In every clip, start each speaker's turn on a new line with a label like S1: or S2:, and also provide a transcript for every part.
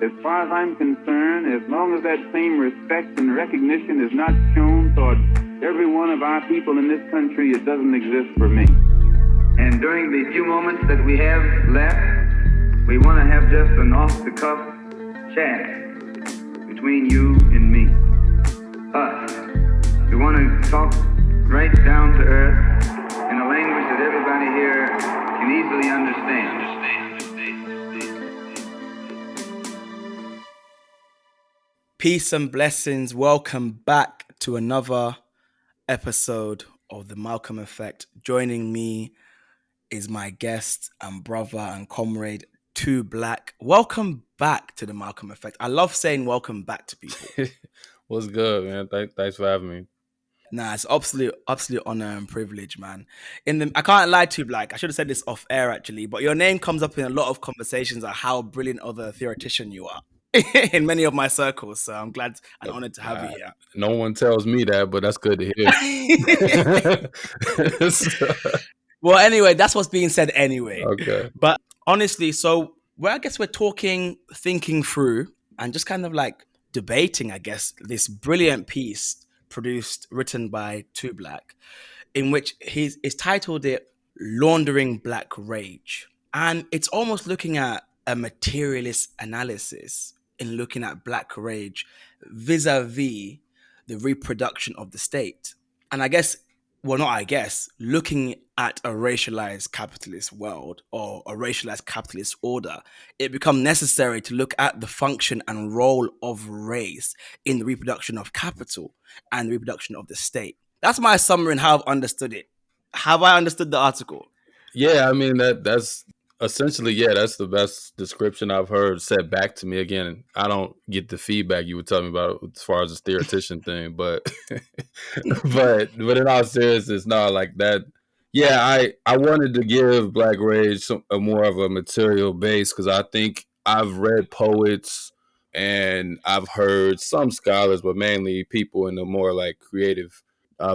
S1: As far as I'm concerned, as long as that same respect and recognition is not shown toward every one of our people in this country, it doesn't exist for me. And during the few moments that we have left, we want to have just an off-the-cuff chat between you and me. Us. We want to talk right down to earth in a language that everybody here can easily understand.
S2: Peace and blessings. Welcome back to another episode of The Malcolm Effect. Joining me is my guest and brother and comrade, Too Black. Welcome back to The Malcolm Effect. I love saying welcome back to people.
S3: What's good, man? Thanks for having me.
S2: Nah, it's absolute honor and privilege, man. I can't lie to you, Black. I should have said this off air, actually, but your name comes up in a lot of conversations of how brilliant of a theoretician you are in many of my circles. So I'm glad and honored to have you here.
S3: No one tells me that, but that's good to
S2: hear. Well, anyway, that's what's being said anyway.
S3: Okay.
S2: But honestly, so I guess we're thinking through and just kind of like debating, I guess, this brilliant piece written by Too Black, in which he's titled it Laundering Black Rage. And it's almost looking at a materialist analysis in looking at Black rage vis-a-vis the reproduction of the state. And looking at a racialized capitalist world or a racialized capitalist order, it becomes necessary to look at the function and role of race in the reproduction of capital and the reproduction of the state. That's my summary and how I've understood it. Have I understood the article?
S3: Yeah, I mean, that's essentially, that's the best description I've heard said back to me. Again, I don't get the feedback you were telling me about as far as this theoretician thing, but but in all seriousness, no, like that. Yeah, I wanted to give Black Rage a more of a material base because I think I've read poets and I've heard some scholars, but mainly people in the more like creative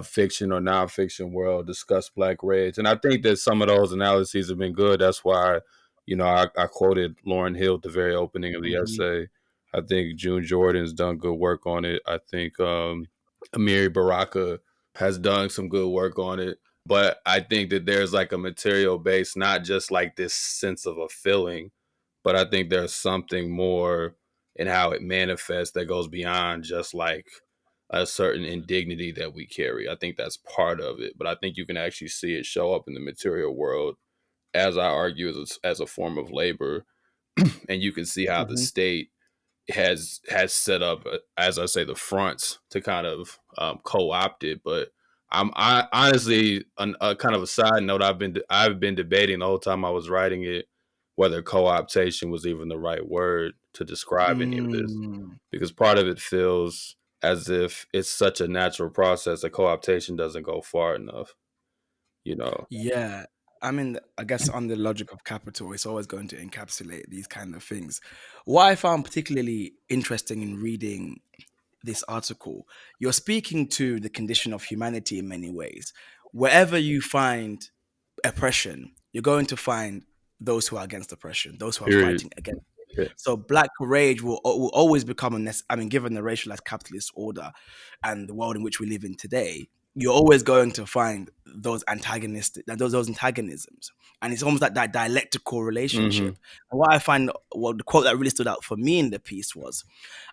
S3: fiction or nonfiction world discuss Black Rage. And I think that some of those analyses have been good. That's why, I quoted Lauryn Hill at the very opening of the essay. I think June Jordan's done good work on it. I think Amiri Baraka has done some good work on it. But I think that there's like a material base, not just like this sense of a feeling, but I think there's something more in how it manifests that goes beyond just like a certain indignity that we carry. I think that's part of it, but I think you can actually see it show up in the material world, as I argue, as a form of labor. And you can see how the state has set up, as I say, the fronts to kind of co-opt it. But I honestly, a kind of a side note, I've been debating the whole time I was writing it whether co-optation was even the right word to describe any of this, because part of it feels as if it's such a natural process that co-optation doesn't go far enough,
S2: Yeah. I mean, I guess on the logic of capital, it's always going to encapsulate these kind of things. What I found particularly interesting in reading this article, you're speaking to the condition of humanity in many ways. Wherever you find oppression, you're going to find those who are against oppression, those who are fighting against it. Yeah. So Black rage will always become given the racialized capitalist order and the world in which we live in today, you're always going to find those antagonistic, those antagonisms. And it's almost like that dialectical relationship. And what I find, the quote that really stood out for me in the piece was,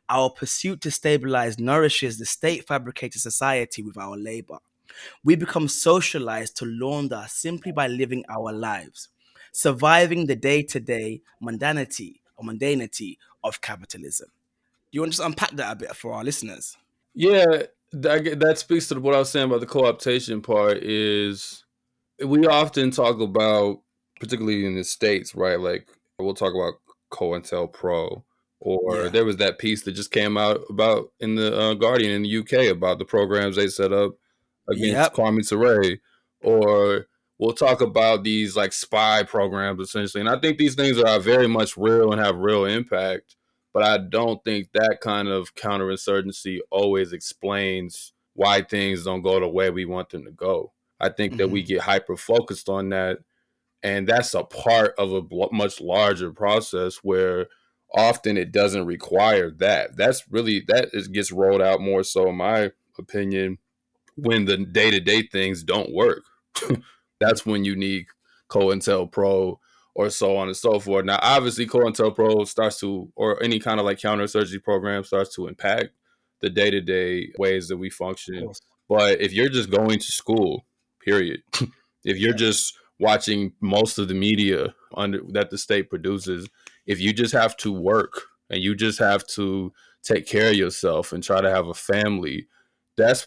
S2: our pursuit to stabilize nourishes the state-fabricated society with our labor. We become socialized to launder simply by living our lives, surviving the day-to-day mundanity of capitalism. Do you want to just unpack that a bit for our listeners?
S3: Yeah, that speaks to what I was saying about the co-optation part. Is we often talk about, particularly in the States, right? Like we'll talk about COINTELPRO, or there was that piece that just came out about in the Guardian in the UK about the programs they set up against Kwame Ture, or we'll talk about these like spy programs essentially. And I think these things are very much real and have real impact. But I don't think that kind of counterinsurgency always explains why things don't go the way we want them to go. I think that we get hyper-focused on that, and that's a part of a much larger process where often it doesn't require that. That gets rolled out more so, in my opinion, when the day-to-day things don't work. That's when you need COINTELPRO or so on and so forth. Now, obviously, COINTELPRO starts to, or any kind of like counterinsurgency program starts to impact the day-to-day ways that we function. But if you're just going to school, period, if you're just watching most of the media that the state produces, if you just have to work and you just have to take care of yourself and try to have a family, there's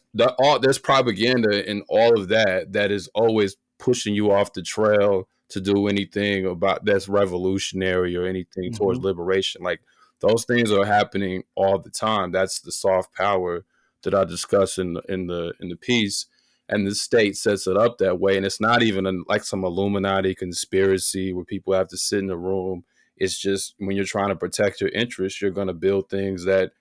S3: propaganda in all of that is always pushing you off the trail to do anything about that's revolutionary or anything towards liberation. Like, those things are happening all the time. That's the soft power that I discuss in the piece, and the state sets it up that way. And it's not even like some Illuminati conspiracy where people have to sit in a room. It's just when you're trying to protect your interests, you're going to build things that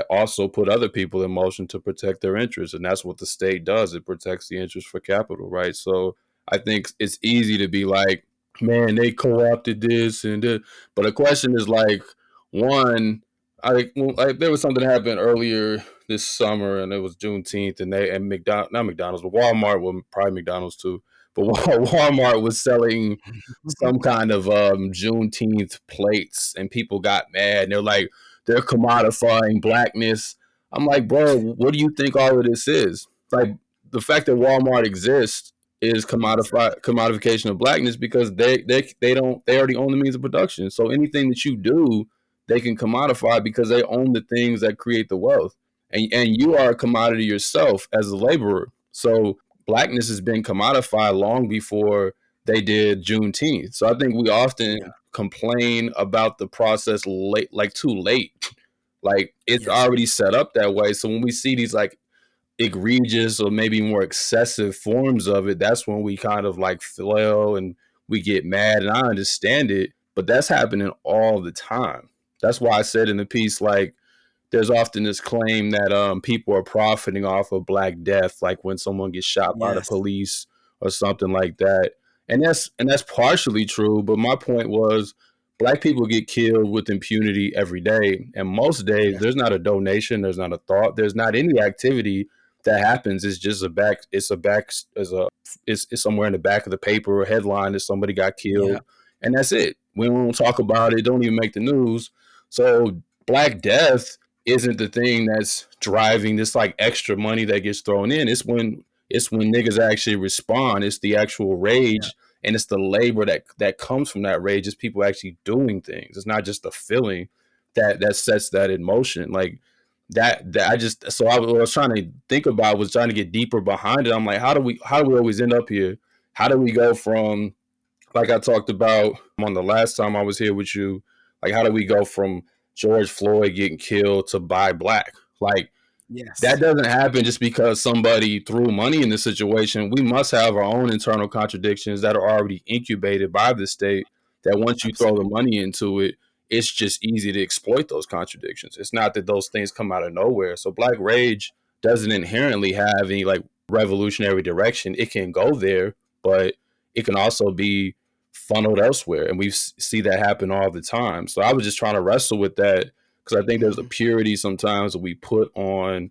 S3: also put other people in motion to protect their interests. And that's what the state does. It protects the interest for capital, right? So I think it's easy to be like, man, they co-opted this and this. But the question is like, one, there was something that happened earlier this summer, and it was Juneteenth, and not McDonald's, but Walmart, well, probably McDonald's too, but Walmart was selling some kind of Juneteenth plates, and people got mad, and they're like, they're commodifying blackness. I'm like, bro, what do you think all of this is? Like, the fact that Walmart exists is commodification of blackness, because they already own the means of production. So anything that you do, they can commodify because they own the things that create the wealth. And you are a commodity yourself as a laborer. So blackness has been commodified long before they did Juneteenth. So I think we often complain about the process late, like too late. Like, it's already set up that way. So when we see these like egregious or maybe more excessive forms of it, that's when we kind of like flail and we get mad. And I understand it, but that's happening all the time. That's why I said in the piece, like, there's often this claim that people are profiting off of Black death, like when someone gets shot by the police or something like that. And that's partially true, but my point was, Black people get killed with impunity every day, and most days there's not a donation, there's not a thought, there's not any activity that happens. It's just it's somewhere in the back of the paper or headline that somebody got killed, and that's it. We won't talk about it, don't even make the news. So Black death isn't the thing that's driving this like extra money that gets thrown in. It's when niggas actually respond. It's the actual rage, and it's the labor that comes from that rage. It's people actually doing things. It's not just the feeling that sets that in motion. Like that I just, so what I was trying to think about was trying to get deeper behind it. I'm like, how do we always end up here? How do we go from, like I talked about on the last time I was here with you, like, how do we go from George Floyd getting killed to buy Black? Like, that doesn't happen just because somebody threw money in the situation. We must have our own internal contradictions that are already incubated by the state, that once you throw the money into it, it's just easy to exploit those contradictions. It's not that those things come out of nowhere. So Black rage doesn't inherently have any like revolutionary direction. It can go there, but it can also be funneled elsewhere. And we see that happen all the time. So I was just trying to wrestle with that, because I think there's a purity sometimes that we put on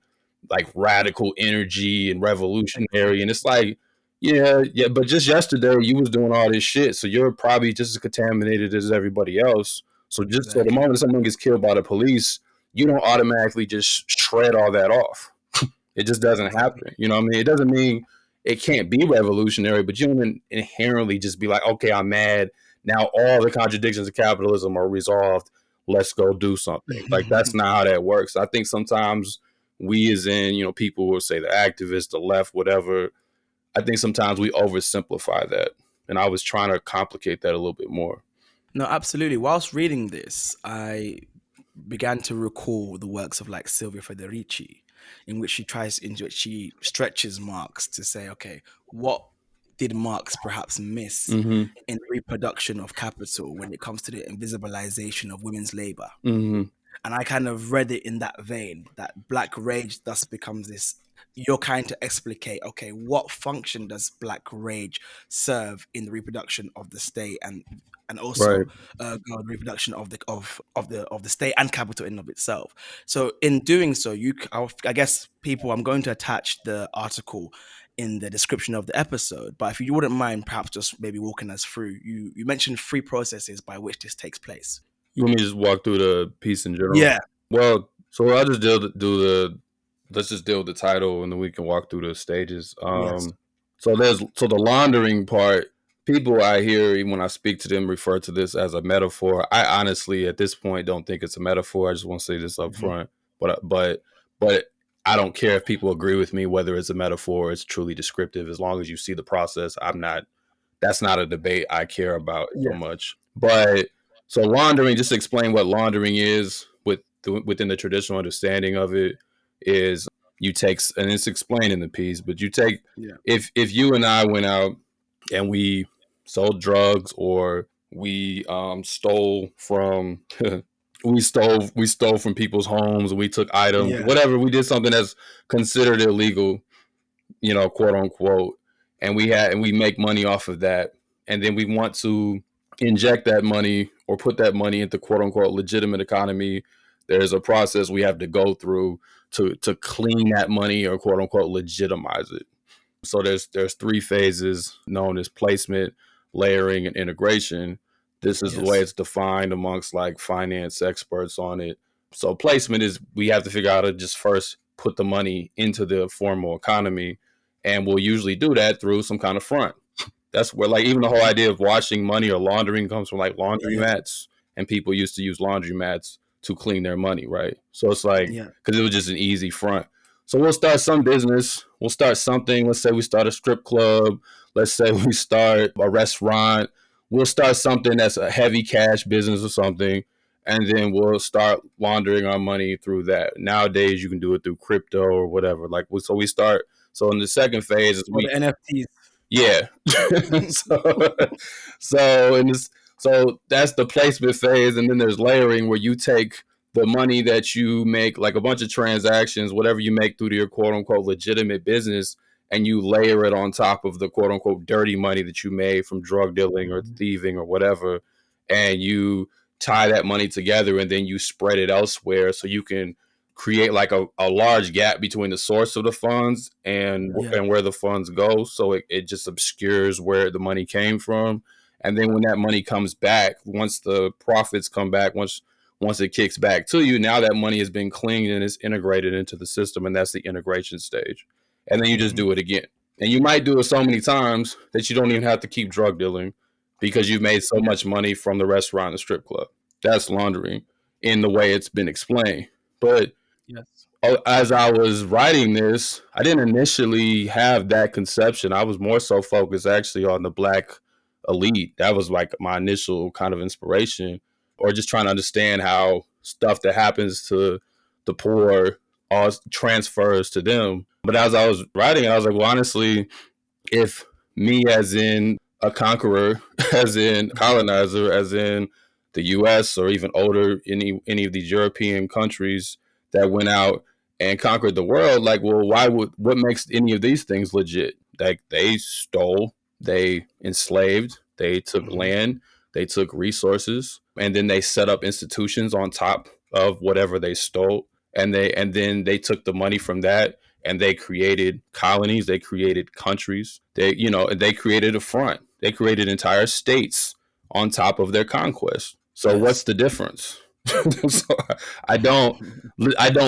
S3: like radical energy and revolutionary. And it's like, yeah, but just yesterday you was doing all this shit. So you're probably just as contaminated as everybody else. So just so the moment someone gets killed by the police, you don't automatically just shred all that off. It just doesn't happen. You know what I mean? It doesn't mean it can't be revolutionary, but you don't inherently just be like, okay, I'm mad. Now all the contradictions of capitalism are resolved. Let's go do something. Like, that's not how that works. I think sometimes we, as in, people will say the activists, the left, whatever, I think sometimes we oversimplify that. And I was trying to complicate that a little bit more.
S2: No, absolutely. Whilst reading this, I began to recall the works of like Silvia Federici, in which she stretches Marx to say, okay, what did Marx perhaps miss in the reproduction of capital when it comes to the invisibilization of women's labor? And I kind of read it in that vein, that Black rage thus becomes this you're kind to explicate, okay, what function does Black Rage serve in the reproduction of the state, and also
S3: Right.
S2: the reproduction of the state and capital in and of itself. So in doing so, I guess people, I'm going to attach the article in the description of the episode, but if you wouldn't mind perhaps just maybe walking us through, you mentioned 3 processes by which this takes place.
S3: You want me to just walk through the piece in general?
S2: Yeah.
S3: Well, so I'll just let's just deal with the title and then we can walk through the stages.
S2: Yes.
S3: So the laundering part, people I hear, even when I speak to them, refer to this as a metaphor. I honestly, at this point, don't think it's a metaphor. I just want to say this up front. But I don't care if people agree with me, whether it's a metaphor or it's truly descriptive. As long as you see the process, that's not a debate I care about so much. But so laundering, just to explain what laundering is within the traditional understanding of it, is you take, and it's explained in the piece, but you take, if you and I went out and we sold drugs, or we stole from we stole from people's homes, and we took items, whatever, we did something that's considered illegal, quote unquote, and we make money off of that, and then we want to inject that money or put that money into quote unquote legitimate economy. There's a process we have to go through to clean that money or quote unquote legitimize it. So there's 3 phases known as placement, layering, and integration. This is the way it's defined amongst like finance experts on it. So placement is, we have to figure out how to just first put the money into the formal economy, and we'll usually do that through some kind of front. That's where, like, even the whole idea of washing money or laundering comes from, like, laundromats, and people used to use laundromats to clean their money, right? So it's like, because it was just an easy front. So we'll start some business. We'll start something. Let's say we start a strip club. Let's say we start a restaurant. We'll start something that's a heavy cash business or something, and then we'll start laundering our money through that. Nowadays, you can do it through crypto or whatever. Like, so we start. So in the second phase, is
S2: the NFTs.
S3: Yeah. So that's the placement phase, and then there's layering, where you take the money that you make, like a bunch of transactions, whatever you make through to your quote unquote legitimate business, and you layer it on top of the quote unquote dirty money that you made from drug dealing or thieving or whatever, and you tie that money together, and then you spread it elsewhere, so you can create like a large gap between the source of the funds and where the funds go. So it just obscures where the money came from. And then when that money comes back, once the profits come back, once it kicks back to you, now that money has been cleaned and is integrated into the system. And that's the integration stage. And then you just do it again. And you might do it so many times that you don't even have to keep drug dealing, because you've made so much money from the restaurant and the strip club. That's laundering in the way it's been explained. But as I was writing this, I didn't initially have that conception. I was more so focused actually on the Black elite. That was like my initial kind of inspiration, or just trying to understand how stuff that happens to the poor all transfers to them. But as I was writing, I was like, well, honestly, if me as in a conqueror, as in colonizer, as in the US, or even older, any of these European countries that went out and conquered the world, like, well, what makes any of these things legit? Like, they stole, they enslaved, they took land, they took resources, and then they set up institutions on top of whatever they stole. And then they took the money from that, and they created colonies, they created countries, they created a front, they created entire states on top of their conquest. So what's the difference? So I don't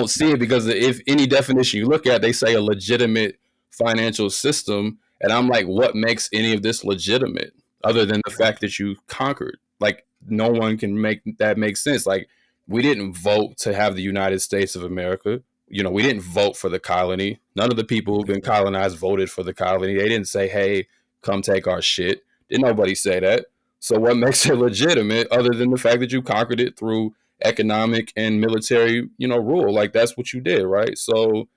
S3: see it, because if any definition you look at, they say a legitimate financial system, and I'm like, what makes any of this legitimate other than the fact that you conquered? Like, no one can make that make sense. Like, we didn't vote to have the United States of America. We didn't vote for the colony. None of the people who've been colonized voted for the colony. They didn't say, hey, come take our shit. Didn't nobody say that. So what makes it legitimate other than the fact that you conquered it through economic and military, rule? Like, that's what you did, right? So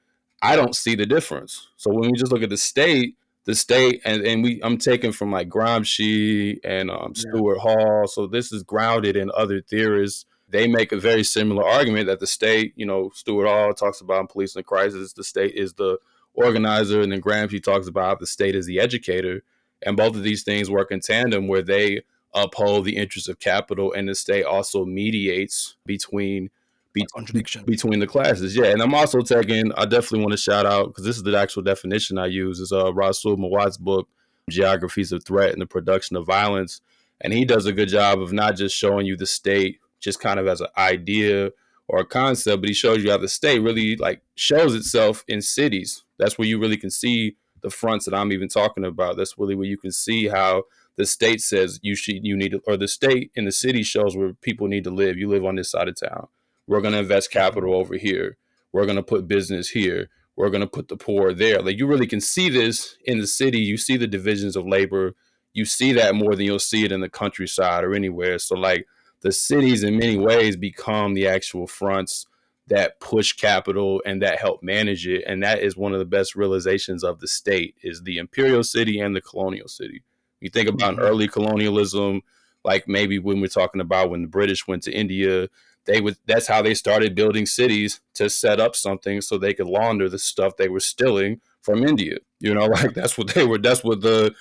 S3: I don't see the difference. So when we just look at the state, and I'm taking from like Gramsci and Stuart Hall. So this is grounded in other theorists. They make a very similar argument that the state, Stuart Hall talks about in Police in the Crisis, the state is the organizer, and then Gramsci talks about how the state is the educator, and both of these things work in tandem where they uphold the interests of capital, and the state also mediates
S2: Contradiction.
S3: between the classes. Yeah, and I definitely want to shout out, because this is the actual definition I use, is Rasul Mawad's book, Geographies of Threat and the Production of Violence. And he does a good job of not just showing you the state just kind of as an idea or a concept, but he shows you how the state really like shows itself in cities. That's where you really can see the fronts that I'm even talking about. That's really where you can see how the state says you need to, or the state in the city shows where people need to live. You live on this side of town. We're going to invest capital over here. We're going to put business here. We're going to put the poor there. Like, you really can see this in the city. You see the divisions of labor. You see that more than you'll see it in the countryside or anywhere. So like, the cities in many ways become the actual fronts that push capital and that help manage it. And that is one of the best realizations of the state, is the imperial city and the colonial city. You think about an early colonialism, like maybe when we're talking about when the British went to India, that's how they started building cities, to set up something so they could launder the stuff they were stealing from India. You know, like that's what the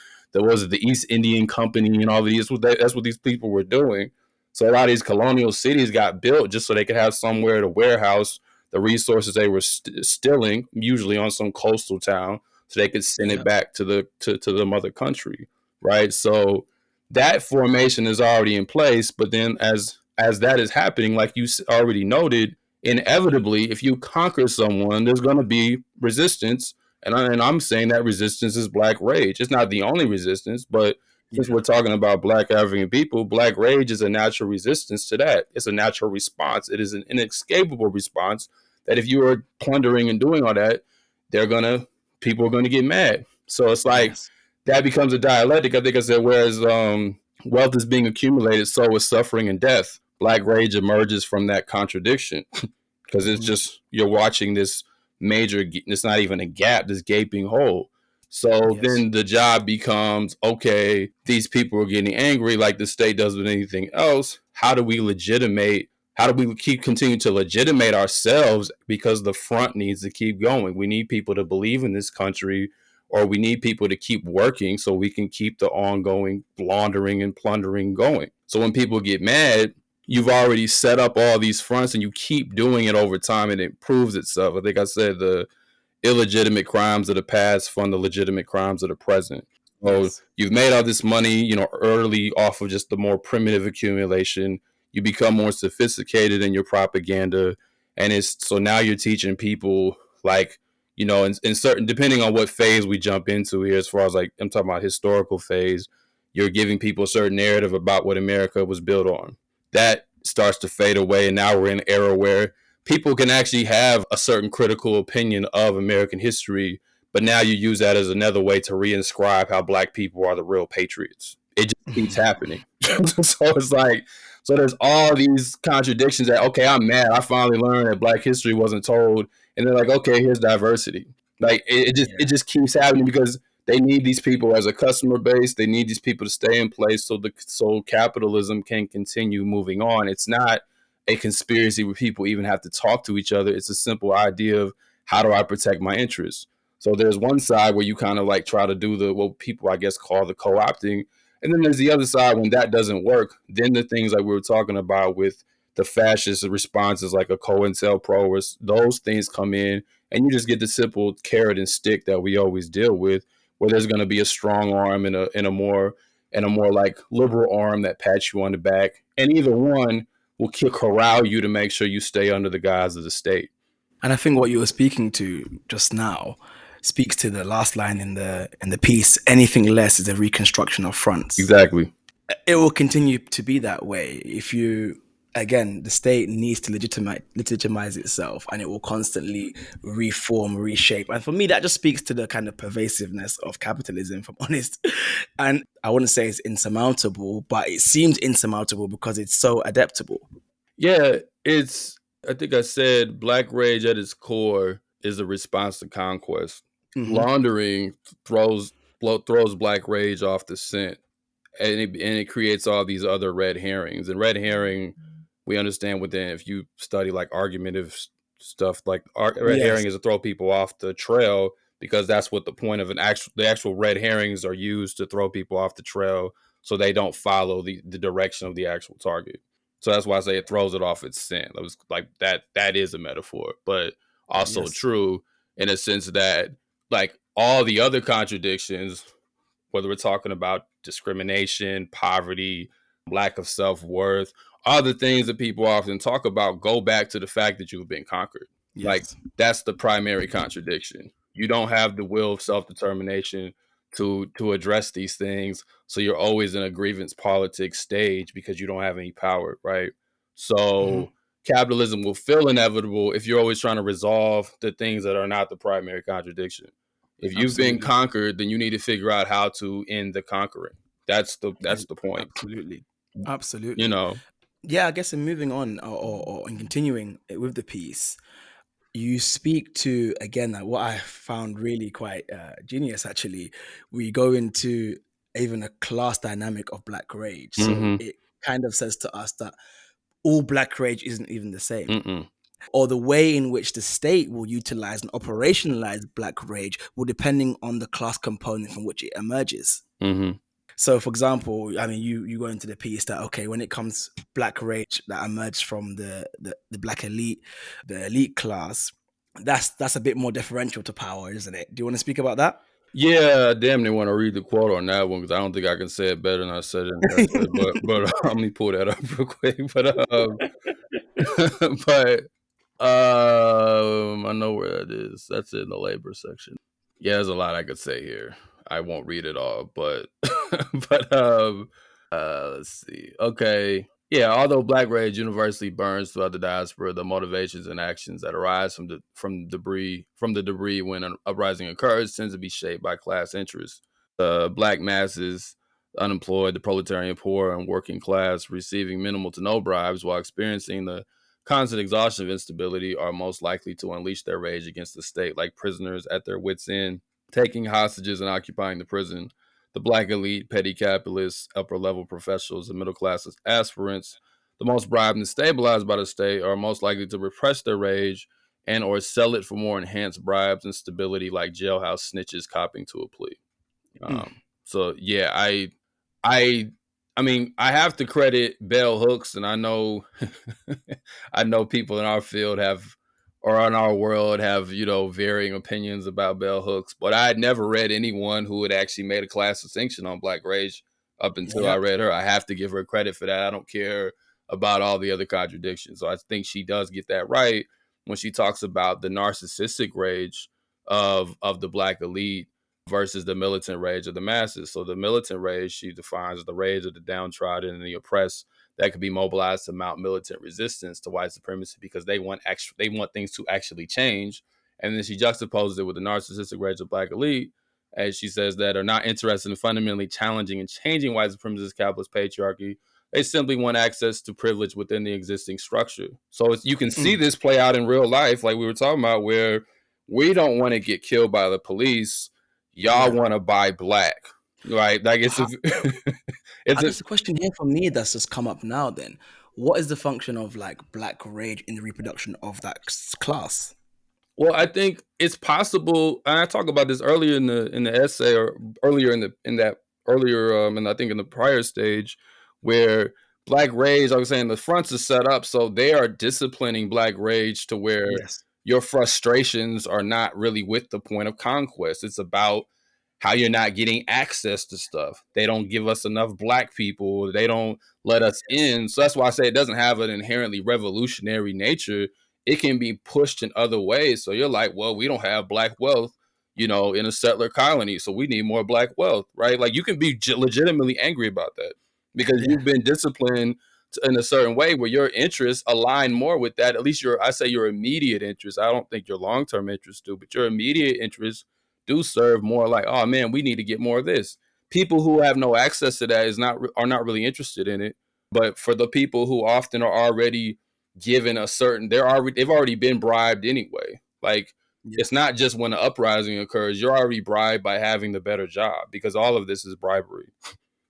S3: East Indian Company and all these, that's what these people were doing. So a lot of these colonial cities got built just so they could have somewhere to warehouse the resources they were stealing, usually on some coastal town, so they could send it back to the mother country, right? So that formation is already in place. But then as that is happening, like you already noted, inevitably, if you conquer someone, there's going to be resistance. And I'm saying that resistance is Black rage. It's not the only resistance, but since we're talking about Black African people, Black rage is a natural resistance to that. It's a natural response. It is an inescapable response that if you are plundering and doing all that, people are going to get mad. So it's like, that becomes a dialectic. I think I said, whereas wealth is being accumulated, so is suffering and death. Black rage emerges from that contradiction, because it's just, you're watching this major, it's not even a gap, this gaping hole. So then the job becomes, okay, these people are getting angry like the state does with anything else. How do we continue to legitimate ourselves? Because the front needs to keep going. We need people to believe in this country, or we need people to keep working so we can keep the ongoing laundering and plundering going. So when people get mad, you've already set up all these fronts and you keep doing it over time, and it proves itself. I think I said the illegitimate crimes of the past fund the legitimate crimes of the present. So you've made all this money, early off of just the more primitive accumulation. You become more sophisticated in your propaganda. And so now you're teaching people, like, in certain, depending on what phase we jump into here, as far as like, I'm talking about historical phase, you're giving people a certain narrative about what America was built on. That starts to fade away. And now we're in an era where people can actually have a certain critical opinion of American history, but now you use that as another way to reinscribe how Black people are the real patriots. It just keeps happening. So it's like, so there's all these contradictions that, okay, I'm mad. I finally learned that Black history wasn't told. And they're like, okay, here's diversity. Like, it just keeps happening because they need these people as a customer base. They need these people to stay in place so capitalism can continue moving on. It's not a conspiracy where people even have to talk to each other. It's a simple idea of, how do I protect my interests? So there's one side where you kind of like try to do what people, I guess, call the co-opting. And then there's the other side when that doesn't work. Then the things like we were talking about with the fascist responses, like a COINTELPRO, those things come in, and you just get the simple carrot and stick that we always deal with, where there's going to be a strong arm and a more like liberal arm that pats you on the back, and either one will corral you to make sure you stay under the guise of the state.
S2: And I think what you were speaking to just now speaks to the last line in the piece. Anything less is a reconstruction of fronts.
S3: Exactly.
S2: It will continue to be that way. The state needs to legitimize itself, and it will constantly reform, reshape. And for me, that just speaks to the kind of pervasiveness of capitalism, if I'm honest. And I wouldn't say it's insurmountable, but it seems insurmountable because it's so adaptable.
S3: Yeah, I think I said Black rage at its core is a response to conquest. Mm-hmm. Laundering throws Black rage off the scent, and it creates all these other red herrings. And red herring, we understand within, if you study like argumentative stuff, like red herring is to throw people off the trail. because that's what the point of the actual red herrings are used to throw people off the trail so they don't follow the direction of the actual target. So that's why I say it throws it off its scent. It was like that is a metaphor, but also
S2: Yes.
S3: true in a sense that like all the other contradictions, whether we're talking about discrimination, poverty, lack of self-worth, all the things that people often talk about go back to the fact that you've been conquered. Like
S2: Yes.
S3: that's the primary contradiction. You don't have the will of self-determination to address these things. So you're always in a grievance politics stage because you don't have any power, right? So capitalism will feel inevitable if you're always trying to resolve the things that are not the primary contradiction. If you've been
S2: Absolutely.
S3: conquered, then you need to figure out how to end the conquering. That's the point.
S2: Absolutely.
S3: You
S2: Absolutely.
S3: know.
S2: Yeah, I guess in moving on or in continuing with the piece, you speak to, again, what I found really quite genius, actually. We go into even a class dynamic of Black Rage. So
S3: Mm-hmm.
S2: it kind of says to us that all Black Rage isn't even the same.
S3: Mm-mm.
S2: Or the way in which the state will utilize and operationalize Black Rage will depending on the class component from which it emerges.
S3: Mm-hmm.
S2: So, for example, I mean, you go into the piece that, okay, when it comes Black Rage that emerged from the Black elite, the elite class, that's a bit more deferential to power, isn't it? Do you want to speak about that?
S3: Yeah, I damn near want to read the quote on that one because I don't think I can say it better than I said it in the essay. But let me pull that up real quick. But I know where that is. That's in the labor section. Yeah, there's a lot I could say here. I won't read it all, but but let's see. Okay. Yeah, although Black Rage universally burns throughout the diaspora, the motivations and actions that arise from the debris when an uprising occurs tends to be shaped by class interests. The Black masses, unemployed, the proletarian poor, and working class receiving minimal to no bribes while experiencing the constant exhaustion of instability are most likely to unleash their rage against the state, like prisoners at their wits' end, taking hostages and occupying the prison. The Black elite, petty capitalists, upper level professionals, and middle class aspirants, the most bribed and stabilized by the state, are most likely to repress their rage and or sell it for more enhanced bribes and stability, like jailhouse snitches copping to a plea. So yeah, I, I mean, I have to credit bell hooks, and I know, I know people in our field have, or in our world have, varying opinions about bell hooks. But I had never read anyone who had actually made a class distinction on Black Rage up until I
S2: Yep.
S3: read her. I have to give her credit for that. I don't care about all the other contradictions. So I think she does get that right when she talks about the narcissistic rage of the Black elite versus the militant rage of the masses. So the militant rage she defines as the rage of the downtrodden and the oppressed that could be mobilized to mount militant resistance to white supremacy because they want things to actually change. And then she juxtaposes it with the narcissistic rage of Black elite, as she says, that are not interested in fundamentally challenging and changing white supremacist capitalist patriarchy. They simply want access to privilege within the existing structure. So you can see this play out in real life, like we were talking about, where we don't want to get killed by the police. Y'all want to buy black, right? Like it's
S2: I guess the question here for me that's just come up now then, what is the function of like Black Rage in the reproduction of that class?
S3: Well, I think it's possible, and I talk about this earlier in the essay, or earlier in that earlier, and I think in the prior stage, where Black Rage, I was saying the fronts are set up so they are disciplining Black Rage to where
S2: Yes.
S3: your frustrations are not really with the point of conquest. It's about how you're not getting access to stuff. They don't give us enough Black people. They don't let us in. So that's why I say it doesn't have an inherently revolutionary nature. It can be pushed in other ways. So you're like, well, we don't have Black wealth, in a settler colony. So we need more Black wealth, right? Like you can be legitimately angry about that because you've been disciplined in a certain way where your interests align more with that. At least your immediate interests. I don't think your long-term interests do, but your immediate interests do serve more like, oh man, we need to get more of this. People who have no access to that are not really interested in it. But for the people who often are already given they've already been bribed anyway. Like it's not just when an uprising occurs, you're already bribed by having the better job because all of this is bribery.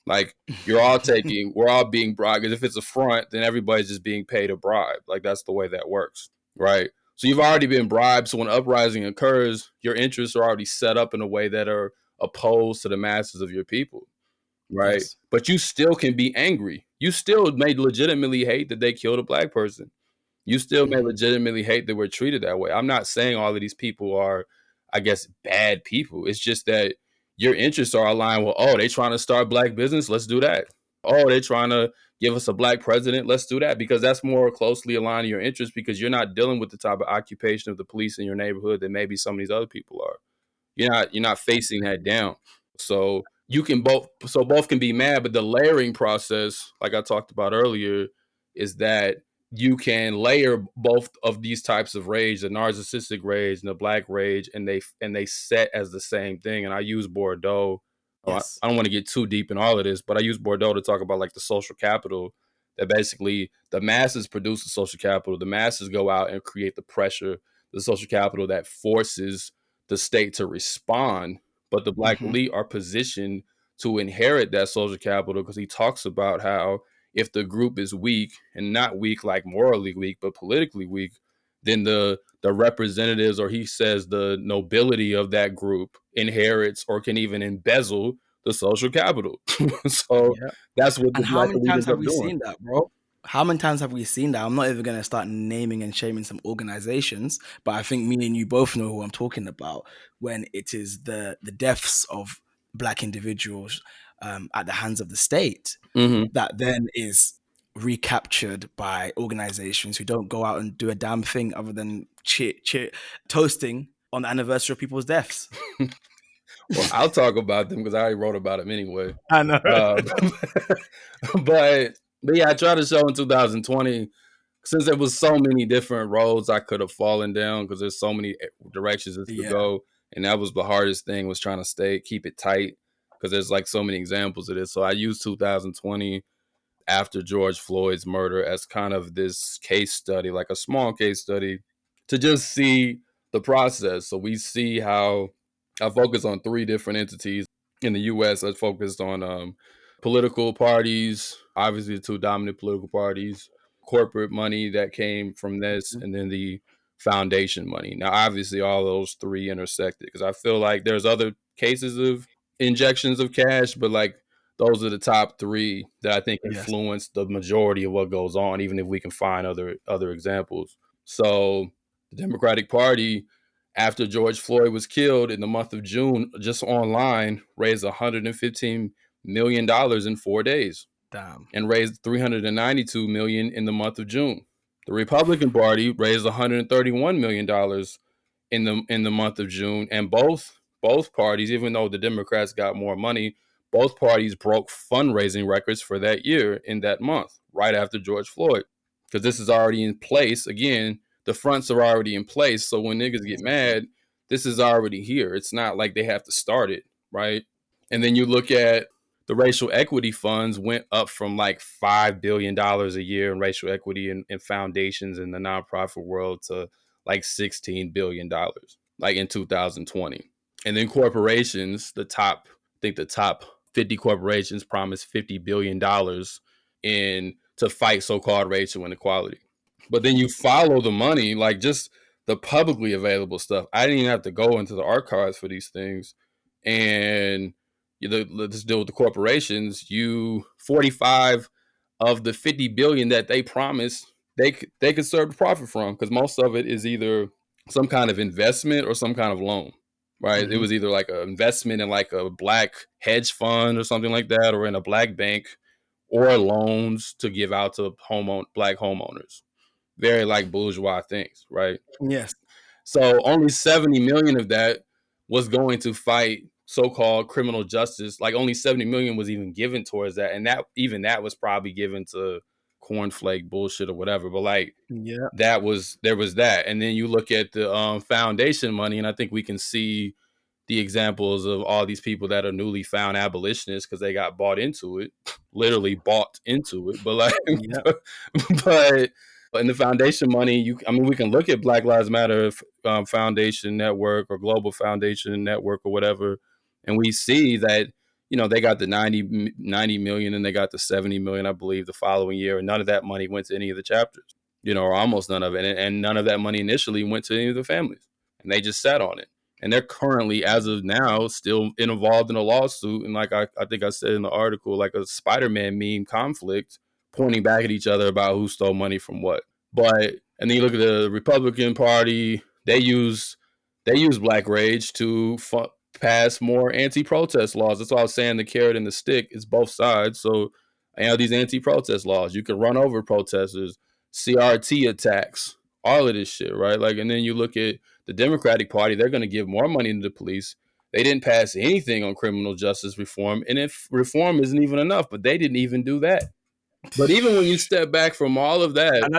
S3: Like we're all being bribed. Because if it's a front, then everybody's just being paid a bribe. Like that's the way that works, right? So you've already been bribed. So when uprising occurs, your interests are already set up in a way that are opposed to the masses of your people, right?
S2: Yes.
S3: But you still can be angry. You still may legitimately hate that they killed a black person. You still may legitimately hate that we're treated that way. I'm not saying all of these people are, I guess, bad people. It's just that your interests are aligned with, oh, they trying to start black business. Let's do that. Oh, they trying to give us a black president. Let's do that, because that's more closely aligned to your interests, because you're not dealing with the type of occupation of the police in your neighborhood that maybe some of these other people are. You're not facing that down. So you can both can be mad, but the layering process, like I talked about earlier, is that you can layer both of these types of rage, the narcissistic rage and the black rage, and they set as the same thing. And I use Bordeaux.
S2: Yes.
S3: I don't want to get too deep in all of this, but I use Bordeaux to talk about like the social capital, that basically the masses produce the social capital. The masses go out and create the pressure, the social capital that forces the state to respond, but the black elite are positioned to inherit that social capital, because he talks about how if the group is weak, and not weak like morally weak, but politically weak, then the representatives, or he says the nobility of that group, inherits or can even embezzle the social capital. So
S2: Yeah.
S3: that's what the
S2: And how
S3: black
S2: many
S3: elite
S2: times
S3: ends
S2: have
S3: up
S2: we
S3: doing.
S2: seen that, bro? How many times have we seen that? I'm not even going to start naming and shaming some organizations, but I think me and you both know who I'm talking about when it is the deaths of black individuals at the hands of the state
S3: Mm-hmm.
S2: that then is recaptured by organizations who don't go out and do a damn thing other than toasting on the anniversary of people's deaths.
S3: Well, I'll talk about them because I already wrote about them anyway.
S2: I know.
S3: Uh, but yeah, I tried to show in 2020, since there was so many different roads I could have fallen down, because there's so many directions this could
S2: Yeah.
S3: go, and that was the hardest thing, was trying to keep it tight, because there's like so many examples of this. So I used 2020 after George Floyd's murder as kind of this case study, like a small case study, to just see the process. So we see how I focus on three different entities in the U.S. I focused on political parties, obviously the two dominant political parties, corporate money that came from this, and then the foundation money. Now, obviously, all those three intersected, because I feel like there's other cases of injections of cash, but like those are the top three that I think
S2: Yes.
S3: influence the majority of what goes on, even if we can find other examples. So the Democratic Party, after George Floyd was killed in the month of June, just online raised $115 million in 4 days,
S2: Damn.
S3: and raised $392 million in the month of June. The Republican Party raised $131 million in the month of June, and both parties, even though the Democrats got more money, both parties broke fundraising records for that year in that month, right after George Floyd, because this is already in place. Again, the fronts are already in place, so when niggas get mad, this is already here. It's not like they have to start it, right? And then you look at the racial equity funds went up from like $5 billion a year in racial equity and foundations in the nonprofit world to like $16 billion, like in 2020. And then corporations, I think the top 50 corporations promised $50 billion in to fight so-called racial inequality. But then you follow the money, like just the publicly available stuff. I didn't even have to go into the archives for these things. And let's deal with the corporations. 45 of the 50 billion that they promised, they could serve the profit from, because most of it is either some kind of investment or some kind of loan, right? It was either like an investment in like a black hedge fund or something like that, or in a black bank, or loans to give out to black homeowners. Very like bourgeois things, right?
S2: Yes.
S3: So only 70 million of that was going to fight so-called criminal justice. Like only 70 million was even given towards that, and that was probably given to cornflake bullshit or whatever. But like
S2: Yeah.
S3: there was that, and then you look at the foundation money, and I think we can see the examples of all these people that are newly found abolitionists because they got bought into it, literally bought into it. But like,
S2: Yeah.
S3: but in the foundation money, we can look at Black Lives Matter Foundation Network or Global Foundation Network or whatever, and we see that they got the 90 million and they got the 70 million, I believe, the following year, and none of that money went to any of the chapters. or almost none of it. And none of that money initially went to any of the families, and they just sat on it. And they're currently, as of now, still involved in a lawsuit. And like I think I said in the article, like a Spider-Man meme conflict, pointing back at each other about who stole money from what. And then you look at the Republican Party, they use Black Rage to pass more anti-protest laws. That's why I was saying the carrot and the stick is both sides. So these anti-protest laws, you can run over protesters, CRT attacks, all of this shit, right? Like, and then you look at the Democratic Party, they're going to give more money to the police. They didn't pass anything on criminal justice reform. And if reform isn't even enough, but they didn't even do that. But even when you step back from all of that,
S2: and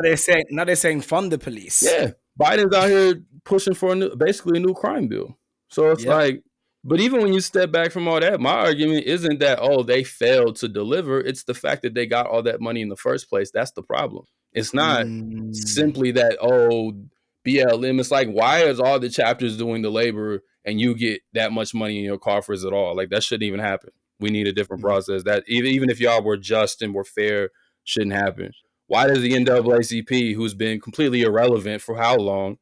S2: now they're saying fund the police.
S3: Yeah, Biden's out here pushing for basically a new crime bill. So it's like, but even when you step back from all that, my argument isn't that they failed to deliver. It's the fact that they got all that money in the first place. That's the problem. It's not simply that BLM. It's like, why is all the chapters doing the labor and you get that much money in your coffers at all? Like, that shouldn't even happen. We need a different process. That even if y'all were just and were fair, shouldn't happen. Why does the NAACP, who's been completely irrelevant for how long,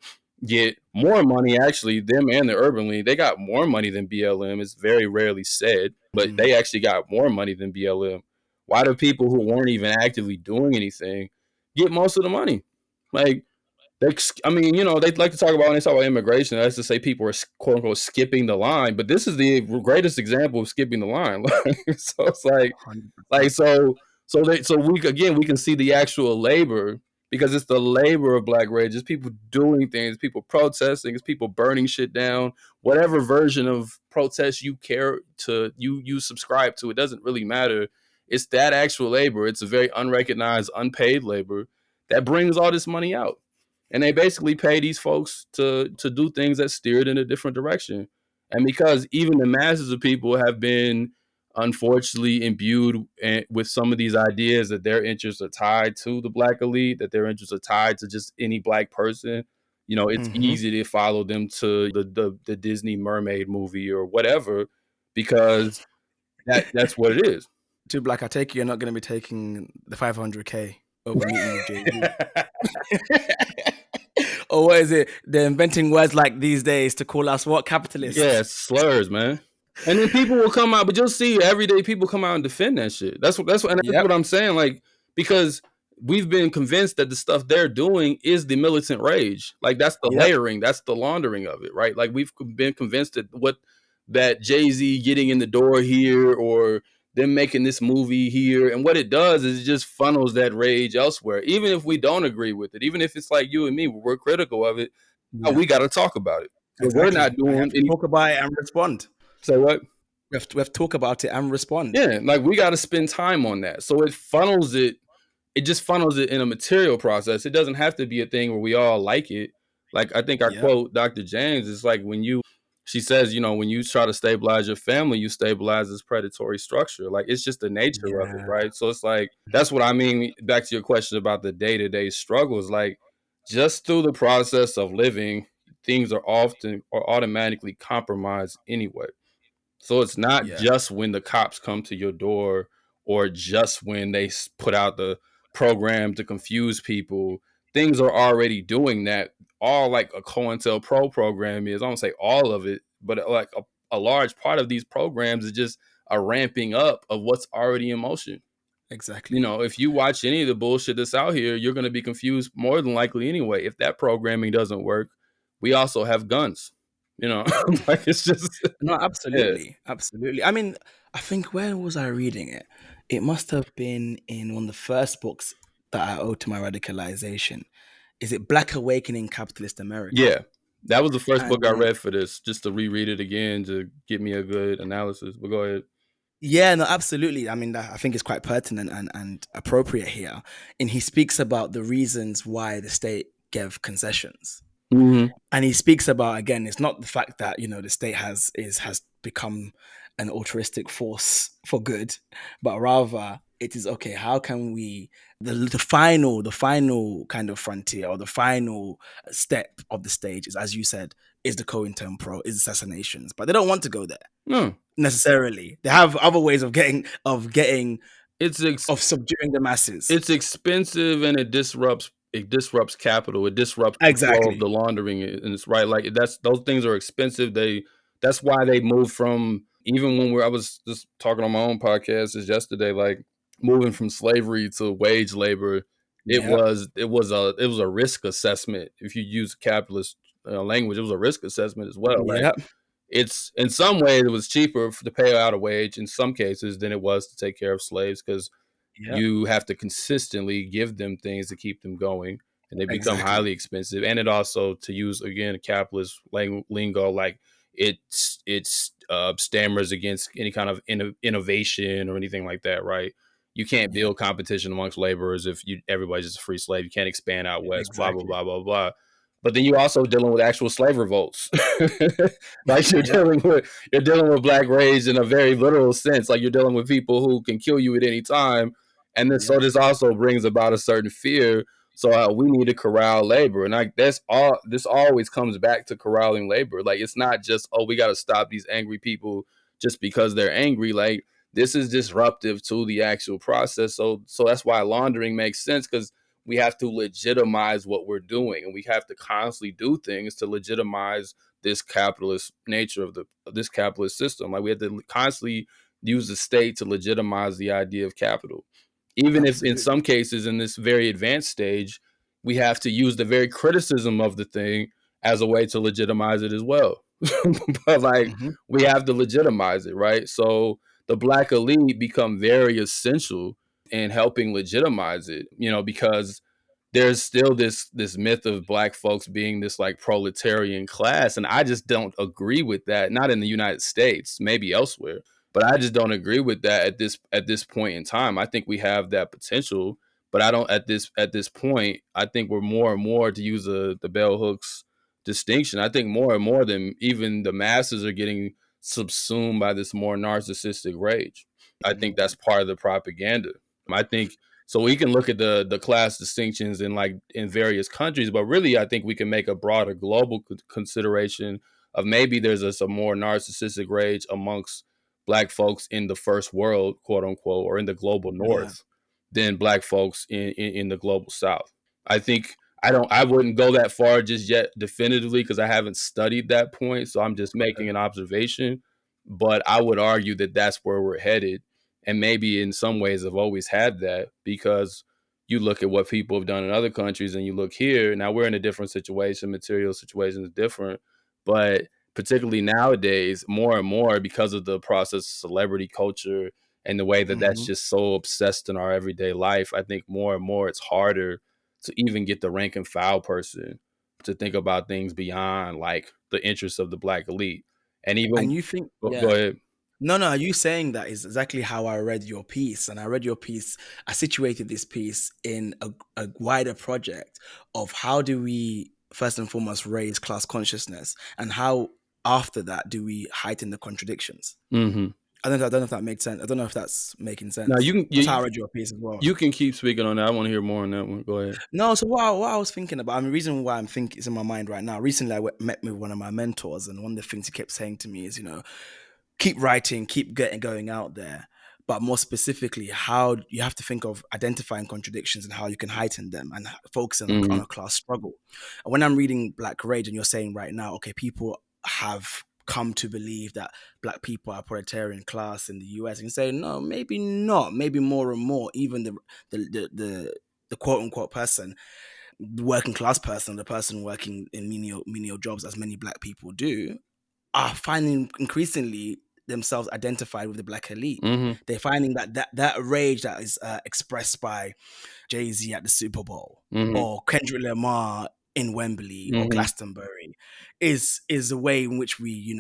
S3: get more money? Actually, them and the Urban League, they got more money than BLM. It's very rarely said, but they actually got more money than BLM. Why do people who weren't even actively doing anything get most of the money? Like, they like to talk about when they talk about immigration. That's to say people are quote unquote skipping the line, but this is the greatest example of skipping the line. So it's we can see the actual labor, because it's the labor of Black Rage. It's people doing things, people protesting, it's people burning shit down. Whatever version of protest you you subscribe to, it doesn't really matter. It's that actual labor. It's a very unrecognized, unpaid labor that brings all this money out. And they basically pay these folks to do things that steer it in a different direction. And because even the masses of people have been unfortunately imbued with some of these ideas that their interests are tied to the Black elite, that their interests are tied to just any Black person, it's easy to follow them to the Disney mermaid movie or whatever, because that's what it is.
S2: Too Black, I take it you're not going to be taking the 500K over meeting with Jay-Z. Or what is it? They're inventing words like these days to call us what? Capitalists?
S3: Yeah, slurs, man. And then people will come out, but you'll see every day people come out and defend that shit. That's what I'm saying. Like, because we've been convinced that the stuff they're doing is the militant rage. Like, that's the layering, that's the laundering of it, right? Like, we've been convinced that Jay-Z getting in the door here, or them making this movie here, and what it does is it just funnels that rage elsewhere. Even if we don't agree with it, even if it's like you and me, we're critical of it, we got to talk about it.
S2: Exactly. We're not doing talk about it and respond.
S3: So what?
S2: We have to talk about it and respond.
S3: Yeah, like, we got to spend time on that. So it funnels it. It just funnels it in a material process. It doesn't have to be a thing where we all like it. Like, I think I quote Dr. James, is like, she says, when you try to stabilize your family, you stabilize this predatory structure. Like, it's just the nature of it, right? So it's like, that's what I mean. Back to your question about the day-to-day struggles, like, just through the process of living, things are often or automatically compromised anyway. So it's not just when the cops come to your door, or just when they put out the program to confuse people. Things are already doing that. All like a COINTELPRO program is, I don't say all of it, but like a large part of these programs is just a ramping up of what's already in motion.
S2: Exactly.
S3: If you watch any of the bullshit that's out here, you're going to be confused more than likely anyway. If that programming doesn't work, we also have guns. Like, it's just
S2: no, absolutely, absolutely. I mean, I think, where was I reading it? It must have been in one of the first books that I owe to my radicalization. Is it Black Awakening Capitalist America?
S3: Yeah, that was the first book I read for this, just to reread it again to get me a good analysis. But go ahead.
S2: Yeah, no, absolutely. I mean, I think it's quite pertinent and appropriate here. And he speaks about the reasons why the state gave concessions.
S3: Mm-hmm.
S2: And he speaks about, again, it's not the fact that, the state has become an altruistic force for good, but rather it is, okay, how can we, the final kind of frontier, or the final step of the stage is, as you said, is the COINTELPRO, is assassinations. But they don't want to go there necessarily. They have other ways of subduing the masses.
S3: It's expensive, and it disrupts it disrupts capital. It disrupts the flow of
S2: Exactly.
S3: the laundering, and it's right. Like those things are expensive. That's why they moved from, even when I was just talking on my own podcast just yesterday, like moving from slavery to wage labor. It
S2: Yeah.
S3: was a risk assessment. If you use capitalist language, it was a risk assessment as well. Like
S2: Yeah.
S3: it's, in some ways it was cheaper to pay out a wage in some cases than it was to take care of slaves, because
S2: Yeah.
S3: you have to consistently give them things to keep them going, and they become
S2: Exactly.
S3: highly expensive. And it also, to use again capitalist lingo, like it's stammers against any kind of innovation or anything like that, right? You can't
S2: Yeah.
S3: build competition amongst laborers if everybody's just a free slave. You can't expand out west, blah blah
S2: Exactly.
S3: blah blah blah. But then you're also dealing with actual slave revolts. Like
S2: Yeah.
S3: you're dealing with Black Rage in a very literal sense. Like you're dealing with people who can kill you at any time. And then, so
S2: Yeah.
S3: this also brings about a certain fear. So we need to corral labor, and like that's all. This always comes back to corralling labor. Like it's not just, oh, we got to stop these angry people just because they're angry. Like this is disruptive to the actual process. So that's why laundering makes sense, because we have to legitimize what we're doing, and we have to constantly do things to legitimize this capitalist nature of this capitalist system. Like we have to constantly use the state to legitimize the idea of capital, even if in
S2: Absolutely.
S3: some cases in this very advanced stage we have to use the very criticism of the thing as a way to legitimize it as well. But like
S2: Mm-hmm.
S3: we have to legitimize it, right? So the Black elite become very essential in helping legitimize it, because there's still this myth of Black folks being this like proletarian class, and I just don't agree with that. Not in the United States, maybe elsewhere, but I just don't agree with that at this point in time. I think we have that potential, but I don't at this point. I think we're more and more, to use the bell hooks distinction. I think more and more than even the masses are getting subsumed by this more narcissistic rage. I think that's part of the propaganda. I think so. We can look at the class distinctions in various countries, but really, I think we can make a broader global consideration of maybe there's a more narcissistic rage amongst Black folks in the first world, quote unquote, or in the global
S2: Yeah.
S3: North than Black folks in the global South. I think I wouldn't go that far just yet definitively, because I haven't studied that point, so I'm just making an observation. But I would argue that that's where we're headed, and maybe in some ways I've always had that, because you look at what people have done in other countries and you look here. Now we're in a different situation, material situation is different, but particularly nowadays, more and more, because of the process of celebrity culture and the way that that's
S2: Mm-hmm.
S3: just so obsessed in our everyday life, I think more and more it's harder to even get the rank and file person to think about things beyond like the interests of the Black elite. And
S2: And
S3: even
S2: you think,
S3: go
S2: yeah.
S3: ahead.
S2: No, you saying that is exactly how I read your piece. And I read your piece, I situated this piece in a wider project of how do we, first and foremost, raise class consciousness, and how after that do we heighten the contradictions.
S3: Mm-hmm.
S2: I don't know if that makes sense. I don't know if that's making
S3: Now
S2: sense. That's how I read your piece as well.
S3: you can keep speaking on that. I want to hear more on that one. Go ahead.
S2: No, so what I was thinking about, I mean, the reason why I'm thinking is in my mind right now. Recently, met with one of my mentors, and one of the things he kept saying to me is, keep writing, keep going out there. But more specifically, how you have to think of identifying contradictions and how you can heighten them, and focusing on a class struggle. And when I'm reading Black Rage, and you're saying right now, okay, people have come to believe that Black people are proletarian class in the US, and you say, no, maybe not, maybe more and more, even the quote unquote person, the working class person, the person working in menial jobs, as many Black people do, are finding increasingly themselves identified with the Black elite.
S3: Mm-hmm.
S2: They're finding that rage that is expressed by Jay-Z at the Super Bowl,
S3: Mm-hmm.
S2: or Kendrick Lamar in Wembley, or Glastonbury, is a way in which we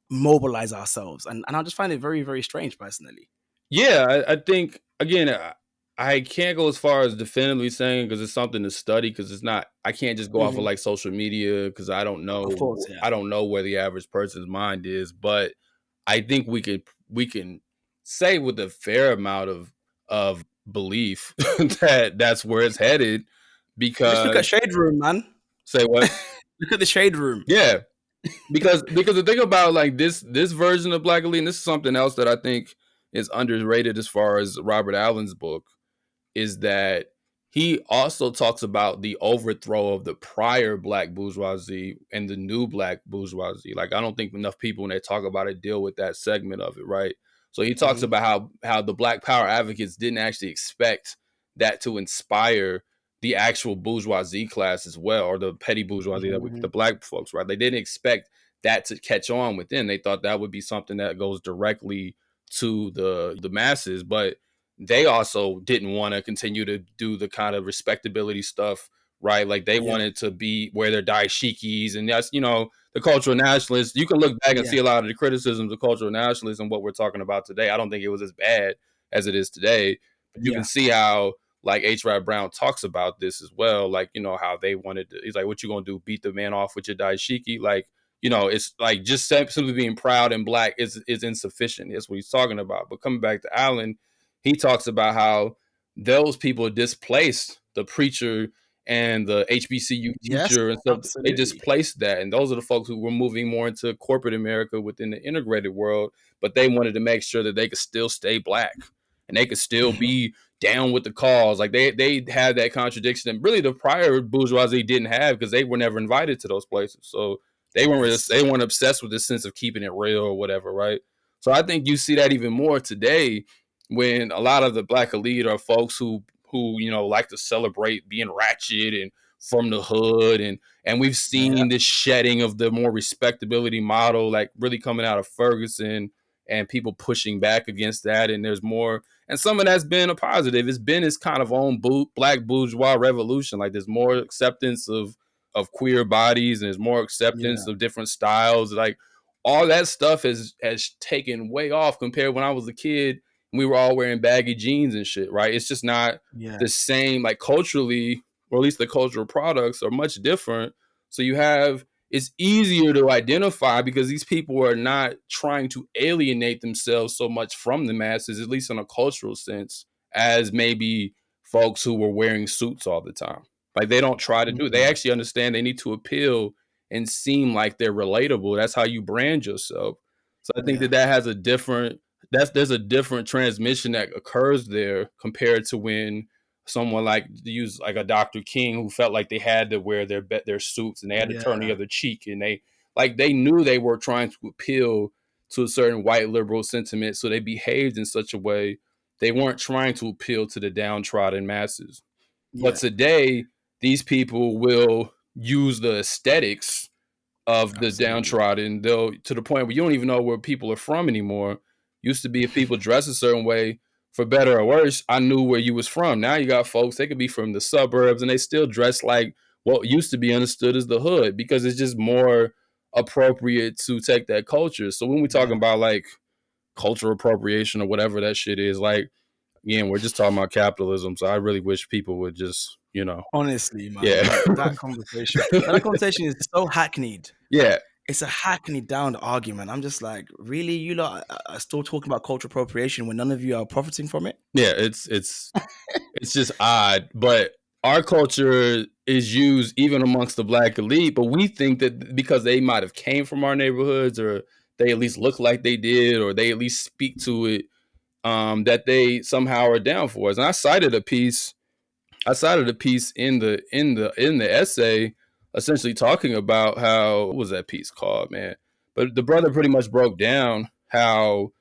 S2: mobilize ourselves, and I just find it very, very strange personally.
S3: Yeah, I think again, I can't go as far as definitively saying, because it's something to study, because it's not. I can't just go off of like social media, because I don't know.
S2: Of course, yeah.
S3: I don't know where the average person's mind is, but I think we can say with a fair amount of belief that that's where it's headed.
S2: Just look at
S3: Because
S2: Shade Room, man.
S3: say what?
S2: Look at the Shade Room.
S3: Yeah, because the thing about like this version of Black elite, and this is something else that I think is underrated as far as Robert Allen's book, is that he also talks about the overthrow of the prior black bourgeoisie and the new black bourgeoisie. Like, I don't think enough people when they talk about it deal with that segment of it, right? So he talks about how the black power advocates didn't actually expect that to inspire the actual bourgeoisie class as well, or the petty bourgeoisie, the black folks, right? They didn't expect that to catch on within. They thought that would be something that goes directly to the masses, but they also didn't want to continue to do the kind of respectability stuff, right? Like, they wanted to be wear their dashikis, and that's, the cultural nationalists. You can look back and see a lot of the criticisms of cultural nationalism, what we're talking about today. I don't think it was as bad as it is today, but you can see how, like, H. Rap Brown talks about this as well. Like, how they wanted to, he's like, what you gonna do? Beat the man off with your dashiki? Like, it's like just simply being proud and black is insufficient. That's what he's talking about. But coming back to Allen, he talks about how those people displaced the preacher and the HBCU teacher and stuff.
S2: Absolutely.
S3: They displaced that. And those are the folks who were moving more into corporate America within the integrated world. But they wanted to make sure that they could still stay black and they could still be down with the cause. Like, they had that contradiction. And really the prior bourgeoisie didn't have, because they were never invited to those places. So they weren't obsessed with this sense of keeping it real or whatever, right? So I think you see that even more today, when a lot of the black elite are folks who like to celebrate being ratchet and from the hood, and we've seen this shedding of the more respectability model, like, really coming out of Ferguson, and people pushing back against that. And there's more, and some of that's been a positive. It's been this kind of own black bourgeois revolution. Like, there's more acceptance of queer bodies, and there's more acceptance of different styles. Like, all that stuff has taken way off compared when I was a kid. We were all wearing baggy jeans and shit, right? It's just not the same, like, culturally, or at least the cultural products are much different. So it's easier to identify because these people are not trying to alienate themselves so much from the masses, at least in a cultural sense, as maybe folks who were wearing suits all the time. Like, they don't try to do it. They actually understand they need to appeal and seem like they're relatable. That's how you brand yourself. So I think that has a different, there's a different transmission that occurs there compared to when someone like use like a Dr. King, who felt like they had to wear their suits and they had to turn the other cheek, and they knew they were trying to appeal to a certain white liberal sentiment, so they behaved in such a way. They weren't trying to appeal to the downtrodden masses. But today, these people will use the aesthetics of the downtrodden, they'll, to the point where you don't even know where people are from anymore. Used to be, if people dress a certain way, for better or worse, I knew where you was from. Now you got folks, they could be from the suburbs and they still dress like what used to be understood as the hood, because it's just more appropriate to take that culture. So when we talking about like cultural appropriation or whatever that shit is, like, again, we're just talking about capitalism. So I really wish people would just,
S2: honestly, man, that conversation is so hackneyed.
S3: Yeah.
S2: It's a hackneyed down argument. I'm just like, really, you lot are still talking about cultural appropriation when none of you are profiting from it?
S3: Yeah, it's just odd. But our culture is used even amongst the black elite, but we think that because they might have came from our neighborhoods, or they at least look like they did, or they at least speak to it, that they somehow are down for us. And I cited a piece in the essay, essentially talking about how, what was that piece called, man? But the brother pretty much broke down how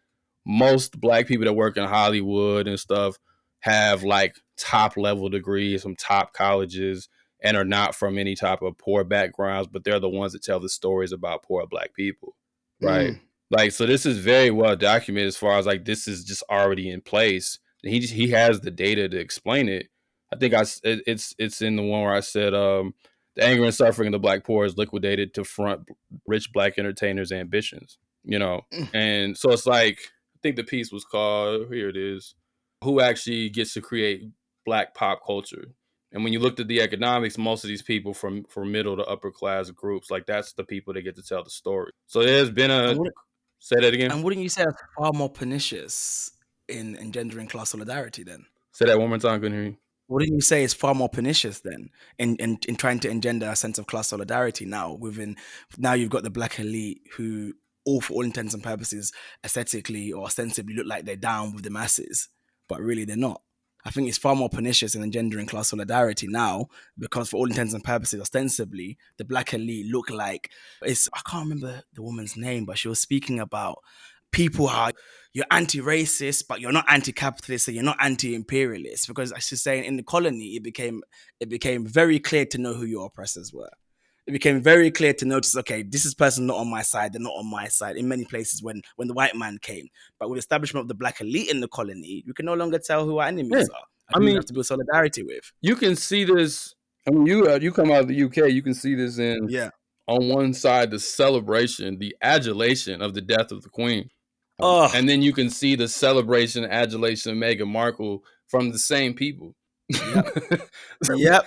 S3: most black people that work in Hollywood and stuff have like top level degrees from top colleges and are not from any type of poor backgrounds, but they're the ones that tell the stories about poor black people, right? Like, so this is very well documented as far as like, this is just already in place. He has the data to explain it. I think it's in the one where I said, the anger and suffering of the black poor is liquidated to front rich black entertainers' ambitions, And so it's like, I think the piece was called, here it is, Who Actually Gets to Create Black Pop Culture? And when you looked at the economics, most of these people from middle to upper class groups, like, that's the people that get to tell the story. So there's been say that again?
S2: And wouldn't you say it's far more pernicious in engendering class solidarity then?
S3: Say that one more time, couldn't hear you.
S2: Wouldn't you say it's far more pernicious then in trying to engender a sense of class solidarity now you've got the black elite who, for all intents and purposes, aesthetically or ostensibly look like they're down with the masses, but really they're not. I think it's far more pernicious in engendering class solidarity now, because for all intents and purposes, ostensibly, the black elite look like I can't remember the woman's name, but she was speaking about people are you're anti-racist, but you're not anti-capitalist, and you're not anti-imperialist. Because as she's saying, in the colony, it became very clear to know who your oppressors were. It became very clear to notice, okay, this is person not on my side, they're not on my side in many places when the white man came. But with the establishment of the black elite in the colony, we can no longer tell who our enemies are.
S3: I
S2: Who we
S3: mean,
S2: have to build solidarity with.
S3: you can see this. I mean, you come out of the UK, you can see this in on one side the celebration, the adulation of the death of the Queen, and then you can see the celebration, adulation of Meghan Markle from the same people.
S2: Yep.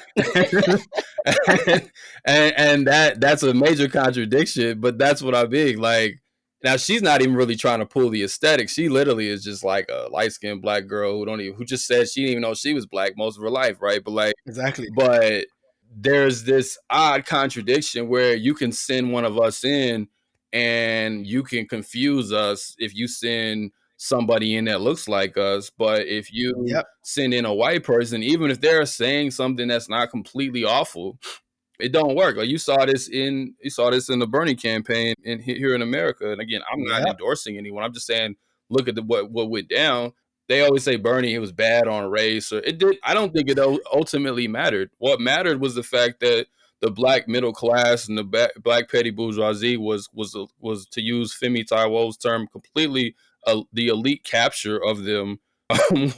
S3: and that's a major contradiction, but that's what I mean. Like, now she's not even really trying to pull the aesthetic. She literally is just like a light-skinned black girl who just said she didn't even know she was black most of her life, right? But like,
S2: exactly.
S3: But there's this odd contradiction where you can send one of us in and you can confuse us if you send somebody in that looks like us. But if you send in a white person, even if they're saying something that's not completely awful, it don't work. Like you saw this in the Bernie campaign here in America. And again, I'm not endorsing anyone. I'm just saying, look at what went down. They always say Bernie, it was bad on race. Or it did. I don't think it ultimately mattered. What mattered was the fact that the black middle class and the black petty bourgeoisie was to use Femi Taiwo's term, completely the elite capture of them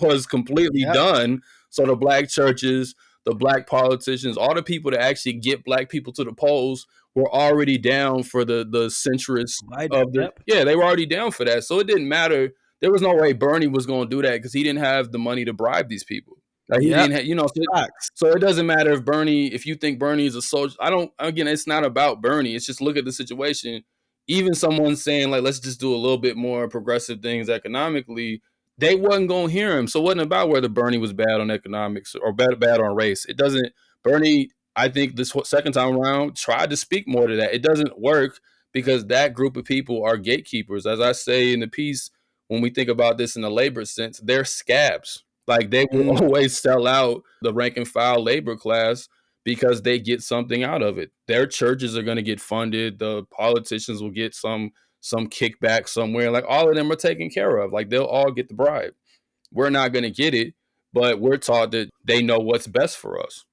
S3: was completely done. So the black churches, the black politicians, all the people that actually get black people to the polls were already down for the centrists of the they were already down for that. So it didn't matter. There was no way Bernie was going to do that because he didn't have the money to bribe these people. Like he didn't have, so it doesn't matter if you think Bernie is a soldier. Again, it's not about Bernie. It's just look at the situation. Even someone saying like, let's just do a little bit more progressive things economically, they wasn't going to hear him. So it wasn't about whether Bernie was bad on economics or bad on race. It doesn't. Bernie, I think this second time around, tried to speak more to that. It doesn't work because that group of people are gatekeepers. As I say in the piece, when we think about this in the labor sense, they're scabs. Like they will always sell out the rank and file labor class because they get something out of it. Their churches are going to get funded. The politicians will get some kickback somewhere. Like all of them are taken care of. Like they'll all get the bribe. We're not going to get it, but we're taught that they know what's best for us.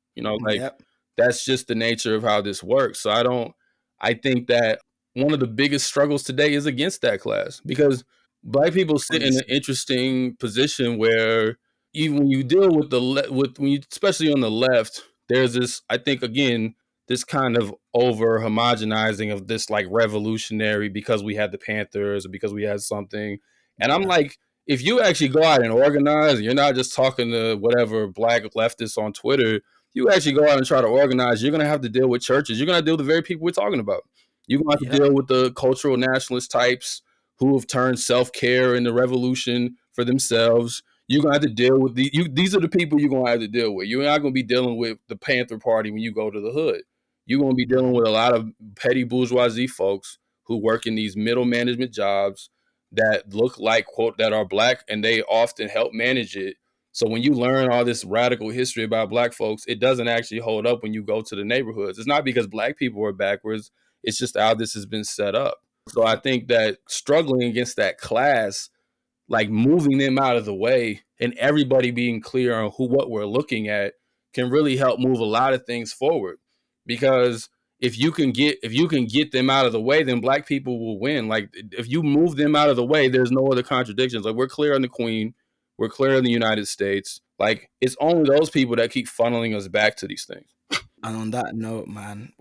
S3: That's just the nature of how this works. So I think that one of the biggest struggles today is against that class because black people sit in an interesting position where even when you deal with especially on the left, there's this, I think, again, this kind of over homogenizing of this like revolutionary because we had the Panthers or because we had something. And I'm like, if you actually go out and organize, and you're not just talking to whatever black leftists on Twitter, you actually go out and try to organize, you're going to have to deal with churches. You're going to deal with the very people we're talking about. You're going to have to deal with the cultural nationalist types who have turned self-care into revolution for themselves. You're going to have to deal with these are the people you're going to have to deal with. You're not going to be dealing with the Panther Party when you go to the hood. You're going to be dealing with a lot of petty bourgeoisie folks who work in these middle management jobs that look like, quote, that are black, and they often help manage it. So when you learn all this radical history about black folks, it doesn't actually hold up when you go to the neighborhoods. It's not because black people are backwards. It's just how this has been set up. So I think that struggling against that class, like moving them out of the way and everybody being clear on what we're looking at, can really help move a lot of things forward. Because if you can get them out of the way, then black people will win. Like if you move them out of the way, there's no other contradictions. Like we're clear on the Queen, we're clear on the United States. Like it's only those people that keep funneling us back to these things.
S2: And on that note, man,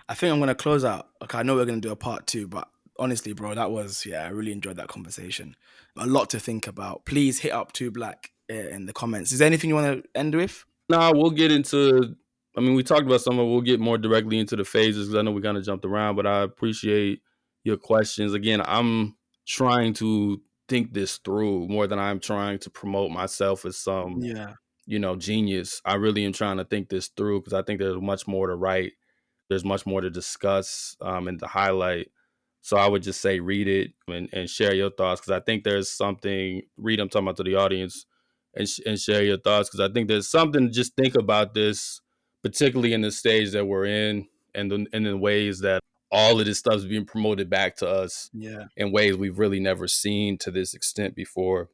S2: I think I'm gonna close out. Okay, I know we're gonna do a part 2, but honestly, bro, I really enjoyed that conversation. A lot to think about. Please hit up 2Black in the comments. Is there anything you want to end with?
S3: No, we'll get into. I mean, we talked about some of it. We'll get more directly into the phases because I know we kind of jumped around, but I appreciate your questions. Again, I'm trying to think this through more than I'm trying to promote myself as some, genius. I really am trying to think this through because I think there's much more to write. There's much more to discuss and to highlight. So I would just say read it and share your thoughts because I think there's something, I'm talking about to the audience, and share your thoughts, because I think there's something to just think about this, particularly in the stage that we're in, and the ways that all of this stuff is being promoted back to us
S2: Yeah.
S3: in ways we've really never seen to this extent before.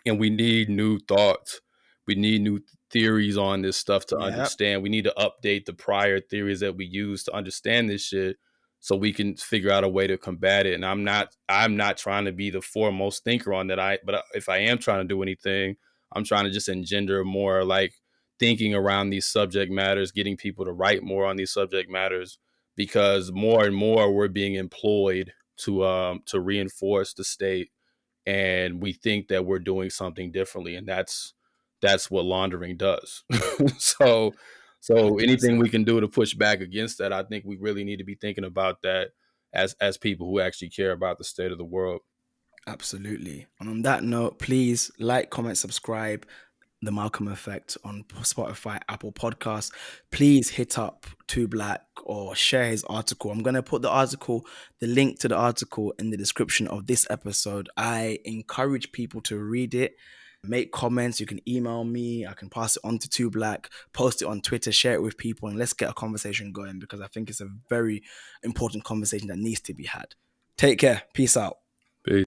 S3: And we need new thoughts. We need new theories on this stuff to
S2: Yeah.
S3: understand. We need to update the prior theories that we use to understand this shit, so we can figure out a way to combat it. And I'm not trying to be the foremost thinker on that. But if I am trying to do anything, I'm trying to just engender more like thinking around these subject matters, getting people to write more on these subject matters, because more and more we're being employed to reinforce the state, and we think that we're doing something differently, and that's what laundering does. so anything
S2: 100%.
S3: we can do to push back against that, I think we really need to be thinking about that as people who actually care about the state of the world.
S2: Absolutely. And on that note, please like, comment, subscribe The Malcolm Effect on Spotify, Apple Podcasts. Please hit up Too Black or share his article. I'm going to put the link to the article in the description of this episode. I encourage people to read it, make comments. You can email me. I can pass it on to Too Black, post it on Twitter, share it with people, and let's get a conversation going, because I think it's a very important conversation that needs to be had. Take care. Peace out.
S3: Peace.